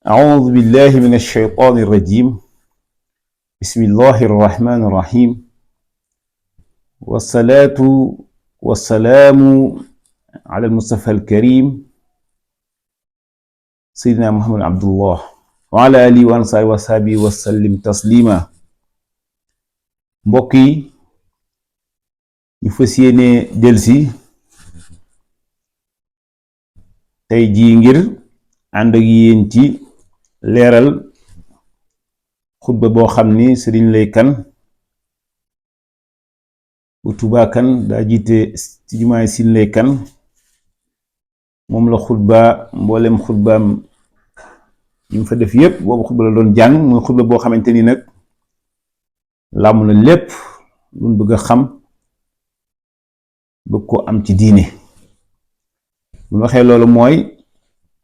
أعوذ بالله من الشيطان الرجيم. بسم الله الرحمن الرحيم. والصلاة والسلام على المصطفى الكريم سيدنا محمد عبد الله وعلى آله وصحبه وسلم تسليما. mbokk yi ñu fas yéene delsi tey jii ngir ànd ak yéen ci leeral xutba boo xam ni Sëriñ Lay Kan bu Tuubaa Kan daa jiite ci jumaay Sëriñ Lay Kan moom la xutba mboolem xutbaam yi mu fa def yépp boobu xutba la doon jàng muy xutba boo xamante ni nag làmm na lépp luñ bëgg a xam bëgg ko am ci diine. bu waxee loolu mooy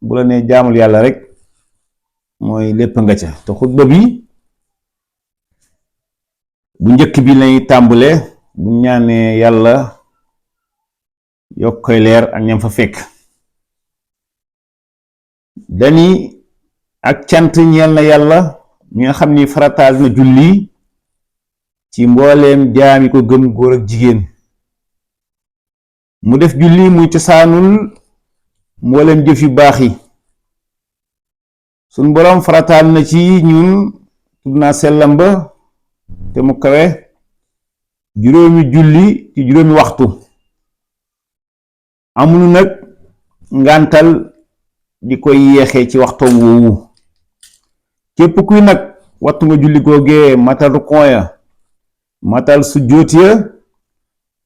bu la nee jaamul yàlla rek mooy lépp nga ca te xutba bi bu njëkk bi lañuy tàmbale bu ñaanee yàlla yokk koy leer ak ñam fa fekk dani ak cant ñeel na yàlla mi nga xam ni farataal na julli ci mbooleem jaam yi ko gëm góor ak jigéen mu def julli muy cosaanul mbooleem jëf yu baax yi suñ boroom farataal na ci ñun tudd naa sellam ba te mu kawe juróomi julli ci juróomi waxtu amunu nag ngàntal di koy yeexee ci waxtoom woowu képp kuy nag wattu nga julli googee matal rukon ya matal sujjóot ya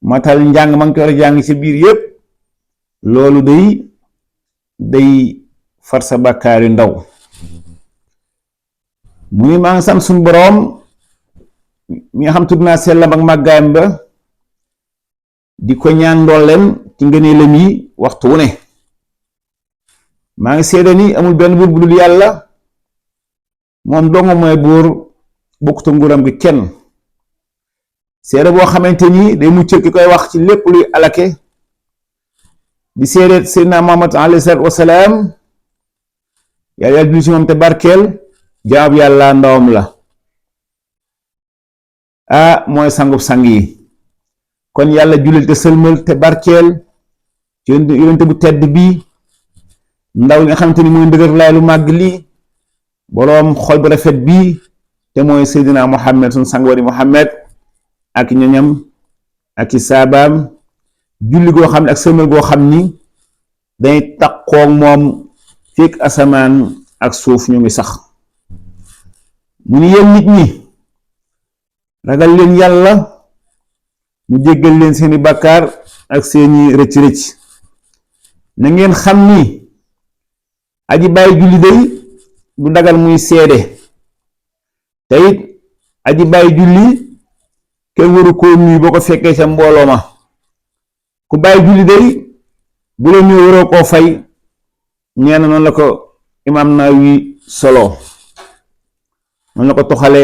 matal njàng ma nga ko war a jàng ci biir yépp loolu day far sa bàkkaar yu ndaw mu ni maa ngi sant suñu boroom mi nga xam tudd naa sellam ak màggaayam ba di ko ñaan ndolleen ci ngëneelam yi waxtu wu ne maa ngi seede ni amul benn buur bu dul yàlla moom donga mooy buur bokkuta nguuram gi kenn seede boo xamante ni day muccal ki koy wax ci lépp luy alake di seede seydina Muhammad alayhi salaatu wasalaam yàlla julli ci moom te barkeel jaab yàlla ndawam la mooy sangub sang yi kon yàlla jullil te sëlmal te barkeel ci yonente bu tedd bi ndaw li nga xamante ni mooy ndëgër laay lu màgg lii boroom xol bu rafet bii te mooy seydina Muhammad suñ sang wari Muhammad ak ñoñam ak i saabaam julli goo xam ne ak sëlmal goo xam ni dañuy taqoog moom fekk asamaan ak suuf ñu ngi sax mu ni yéen nit ñi ragal leen yàlla mu jéggal leen seeni bàkkaar ak seeni rëcc-rëcc na ngeen xam ni aji bàyyi julli day du dagal muy seede te it aji bàyyi julli kenn waru koo nuyu boo ko fekkee ca mbooloo ma ku bàyyi julli day bu la nuyu waroo koo fay ñeen noonu la ko imaam Nawawi solo noonu la ko toxale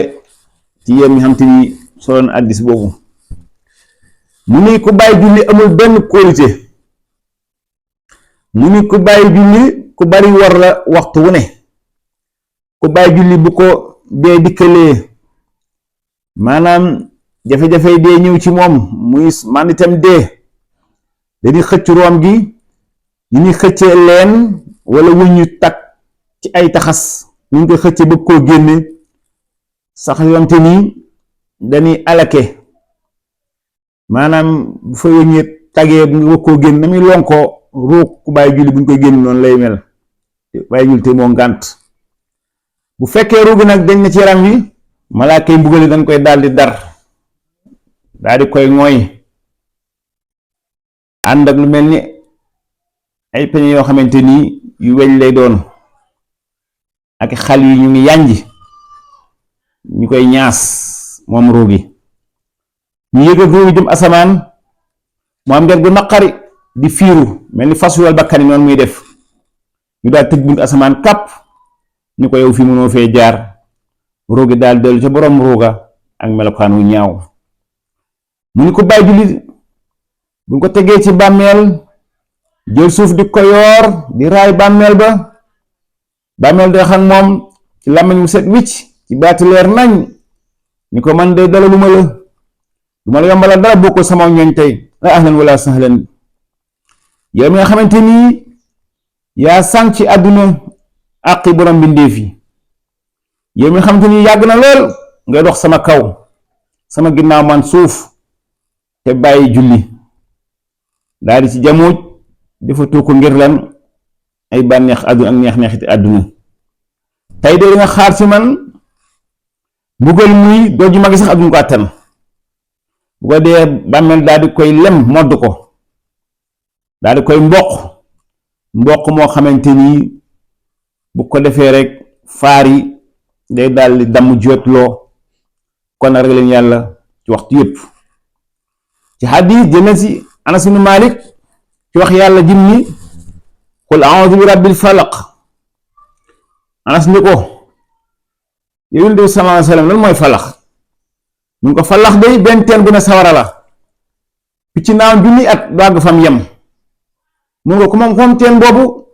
ci yéen ñi xam te ni soloon addis boobu mu ni ku bàyyi julli amul benn kóolute mu ni ku bàyyi julli ku bari war la waxtu wu ne ku bàyyi julli bu ko dee dikkalee maanaam jafe-jafe dee ñëw ci moom muy man itam dee dañuy xëcc room gi ñu ni xëccee leen wala wuñu takk ci ay taxas ñu ngi koy xëccee bëgg koo génne sax yomte nii dañuy alake maanaam bu fa wëñee tagee bu nga bëgg koo génn na muy lonkoo ruux ku bàyyi julli bu ñu koy génn noonu lay mel bàyyi julli te moo ngànt bu fekkee ruugi nag dañ na ci yaram wi malaaka yi mbugali dañ koy daldi dar daldi koy mooy ànd ak lu mel ni ay peñe yoo xamante ni yu weñ lay doon ak xal yi ñu ngi yànji ñu koy ñaas moom ruugi ñu yëg ak ruugi jëm asamaan mu am der gu naqari di fiiru mel ni fas wal bakkani noonu muy def ñu daal tëj bunt asamaan kàpp ñu ko yow fii mënoo fee jaar ruugi daal dellu ca boroom ruuga ak melokaan wu ñaaw mu ni ko bàyyi julli buñ ko tegee ci bàmmeel jël suuf di ko yoor di raay bàmmeel ba bàmmeel day xam moom ci làmmiñ mu set wicc ci baati leer nañ ni ko man de dala lu ma la yombala dara bokkul sama ñooñ tey la ahlan wala sahlan yow mi nga xamante ni yaa sànq ci àdduna àqi borom mbindéef yi yow mi nga xamante ni yàgg na lool ngay dox sama kaw sama ginnaaw man suuf te bàyyi julli daal di ci jamuuj dafa tuuku ngir lan ay bànneex àdduna ak neex-neexiti àdduna tey de nga xaar ci man mbugal muy doo ju magi sax àdduna ko àttan bu ko dee bàmmeel daal di koy lem modd ko daal di koy mboq moo xamante ni bu ko defee rek faar yi day daal di damm jootloo kon nag rek leen yàlla ci waxtu yépp ci xadiis jëme si Anas ibn Malik ci wax yàlla jim ni qul a'udhu bi rabbil falaq Anas ni ko yow Yonent bi sallallahu alayhi wa sallam lan mooy falax mun ko falax day benn teen bu ne sawara la picc naaw junni at dagg fam yem mun ko ku moom teen boobu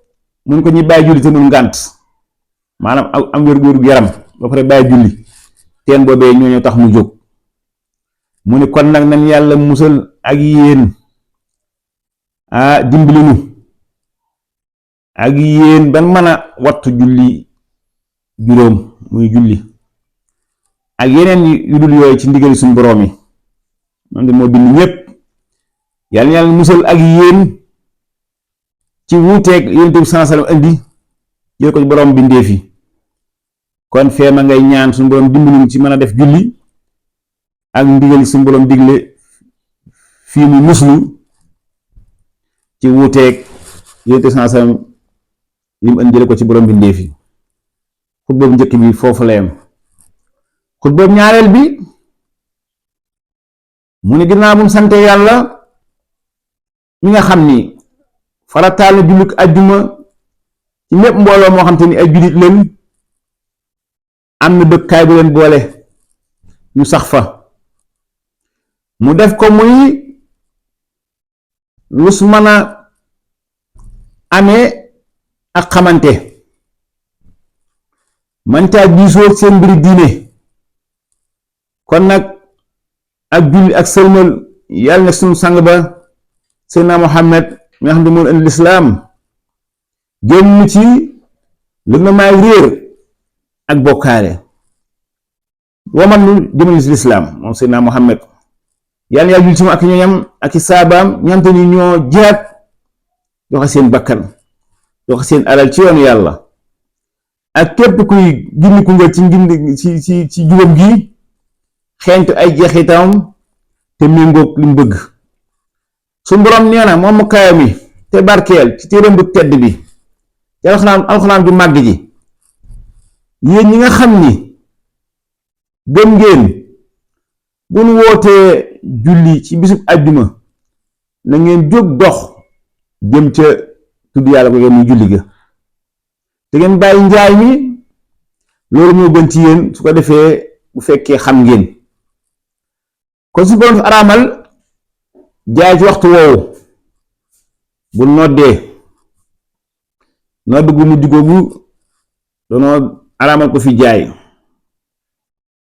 mun ko ñi bàyyi julli te mun ngànt maanaam am wér-gu yaram ba pare bàyyi julli teen boobee ñooñu tax mu jóg mu ni kon nag nañ yàlla musal ak yéen dimbali nu ak yéen ban mën a wattu julli juróom muy julli ak yeneen yu dul yooyu ci ndigali suñu boroom yi moom de moo bind ñépp yàlla musal ak yéen ci wuuteeg Yonent bi sallallahu alayhi wasallam indi jël ko ci boroom bindeef yi kon fee ma ngay ñaan suñu boroom dimbali ci mën a def julli ak ndigal suñu boroom digle fii mu muslu ci wuuteeg Yonent bi sallallahu alayhi wasallam li mu indi jële ko ci boroom bindeef yi xutba bu njëkk bi foofu la yem xutba bu ñaareel bi mu ne ginnaaw bu mu sante yàlla mi nga xam ni farataal na jullit ajjuma ci mépp mbooloo moo xam te ni ay jullit leen am na dëkkaay bu leen boole ñu sax fa mu def ko muy lu su mën a amee ak xamante man caa diisoo seen mbiri diine kon nag ak julli ak sëlmal yàlla na suñu sang ba Seydina Muhammad mi nga xam ne moo indi lislaam génn ci lu na maay réer ak bokkaale waman lu jëmale ci lislaam moom Seydina Muhammad yàlla yàlla julli ci moom ak ñooñam ak i saabaam ñi xam te ni ñoo jihaad joxe seen bakkan joxe seen alal ci yoonu yàlla ak képp kuy gindi ku nga ci jubam gi xeeñtu ay jeexitam te méngoog li mu bëgg suñu boroom nee na moom mu kayo mi te barkeel ci téeram bu tedd bi ci alxuraan ju màgg ji yéen ñi nga xam ni gëm ngeen bu nu wootee julli ci bisub àjjuma na ngeen jóg dox jëm ca tudd yàlla ko muy julli ga te ngeen bàyyi njaay mi loolu moo gën ci yéen su ko defee bu fekkee xam ngeen kon su boroom fi araamal jaay ci waxtu woowu bu noddee nodd gu mujj googu doonoo araamal ko fi jaay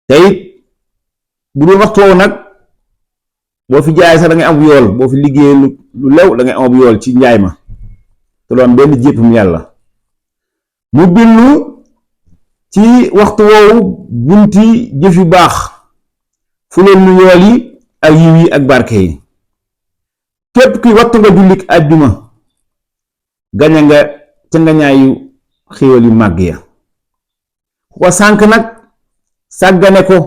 te it bu dul waxtu woowu nag boo fi jaay sax da ngay am yool boo fi liggéey lu lew da ngay am yool ci njaay ma te doon benn jéppam yàlla mu bindu ci waxtu woowu bunti jëf yu baax fu leen nu yool yi ak yiw yi ak barke yi képp kuy wattu nga jullik àjjuma gañe nga ca nga ñaayu xéewal yu màgg ya ku ko sànk nag sàggane ko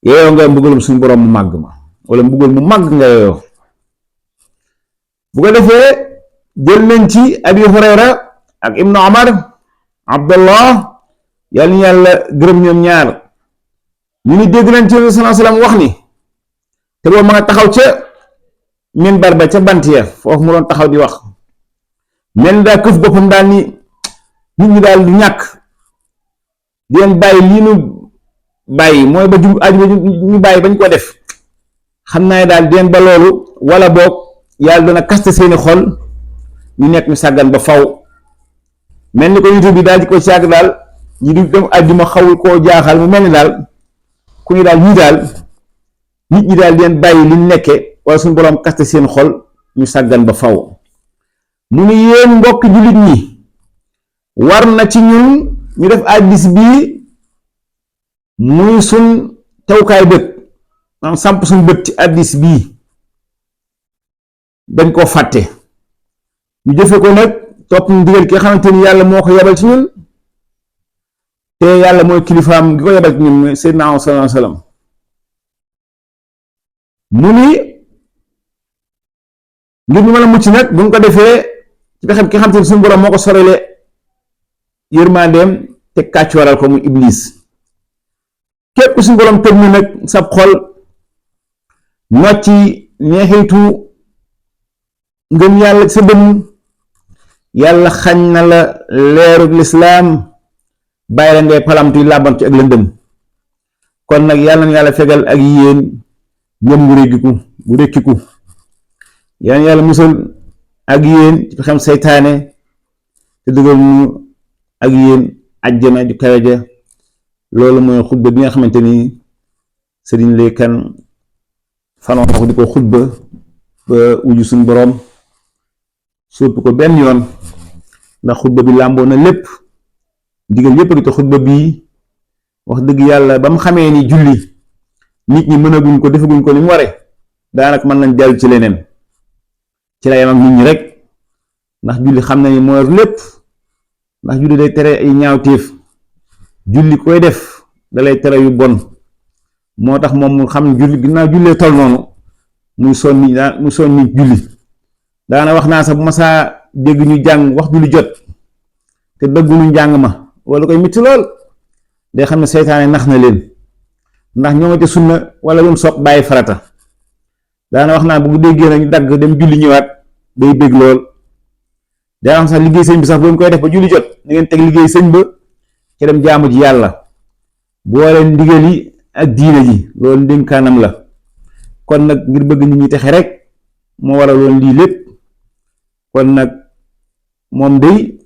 yeyoo nga mbugalum suñu boroom mu màgg ma wala mbugal mu màgg nga yeyoo bu ko defee jël nañ ci Abi Hurayra ak Ibnu Umar Abdullah yàlla ñu yàlla gërëm ñoom ñaar ñu ni dégg nañ ci sallallahu alayhi wasallam wax ni te boobu ma nga taxaw ca minbar ba ca bant ya foofu mu doon taxaw di wax mel ni daa këf boppam daal ni nit ñi daal du ñàkk di leen bàyyi lii nu bàyyi mooy ba jub aju ñu bàyyi bañ ko def xam naa daal di leen ba loolu wala boog yàlla dana kaste seeni xol ñu nekk ñu sàggan ba faw mel ni ko YouTube bi daal di ko caag daal ñi di dem àjjuma xawul koo jaaxal mu mel ni daal ku ñu daal ñii daal nit ñi daal di leen bàyyi liñ nekke wala suñu borom kaste seen xol ñu sàggan ba faw mu ni yéen mbokk jullit ñi war na ci ñun ñu def hadiis bii muy suñ tewkaay bët maanaam samp suñ bët ci hadiis bii dañ koo fàtte ñu jëfe ko nag topp ndigal ki nga xamante ni yàlla moo ko yebal ci ñun te yàlla mooy kilifaam gi ko yebal ci ñun mooy Seydina Muhammad sallallahu alayhi wa sallam mu ni ngir ñu mën a mucc nag bu ñu ko defee ci pexem ki nga xamante ni suñu borom moo ko sorele yërmandeem te kàcc waral ko muy iblis képp suñu borom tëj na nag sab xol nocci neexitu ngëm yàlla sa dënn yàlla xañ na la leerug lislaam bàyyi la ngay palamtuy làbbantu ak lëndëm kon nag yàlla na yàlla fegal ak yéen ngëm gu rékkiku yàlla na yàlla musal ak yéen ci pexem seytaane te dugal ñu ak yéen àjjana ju kawe ja loolu mooy xutba bi nga xamante ni Sëriñ Lay Kan fanoo ko di ko xutba ba wuju suñ boroom soppi ko benn yoon ndax xutba bi làmboo na lépp digal yépp gi te xutba bii wax dëgg yàlla ba mu xamee ni julli nit ñi mënaguñ ko defaguñ ko ni mu ware daanaka mën nañ jàll ci leneen ci la yam ak nit ñi rek ndax julli xam na ni moo yor lépp ndax julli day tere ay ñaawteef julli koy def dalay tere yu bon moo tax moom mu xam julli ginnaaw jullee tol noonu muy sonni julli daana wax naa sax bu ma saa dégg ñu jàng wax julli jot te dëgguñu njàng ma wala koy mitti lool day xam ne seytaane nax na leen ndax ñoo nga ca sunna wala lu sopp bàyyi farata daana wax naa bu déggee nag ñu dagg dem julli ñëwaat day bég lool daa xam sax liggéey sëñ bi sax boo koy def ba julli jot na ngeen teg liggéey sëñ ba ca dem jaamu ji yàlla booleen ndigal yi ak diine ji loolu ndénkaanam la kon nag ngir bëgg nit ñi texe rek moo waraloon lii lépp kon nag moom day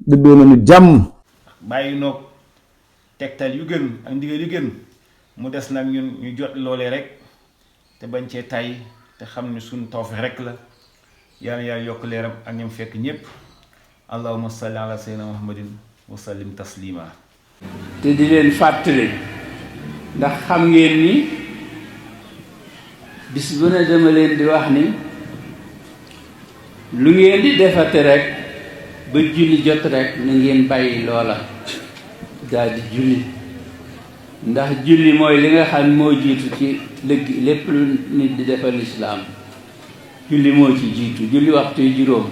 dëddoo nañu jàmm bàyyi noog tegtal yu gën ak ndigal yu gën mu des nag ñun ñu jot loolee rek te bañ cee tay te xam ne suñ tawfeex rek la yàlla yàlla yokk leeram ak ñoom fekk ñépp allahumma salli ala sayyidina muhammadin wa sallim taslima te di leen fàttali ndax xam ngeen ni bis bu ne dama leen di wax ni lu ngeen di defate rek ba julli jot rek na ngeen bàyyi loola daal di julli ndax julli mooy li nga xam moo jiitu ci lépp lu nit di defal lislaam julli moo ci jiitu julli waxtu yu juróom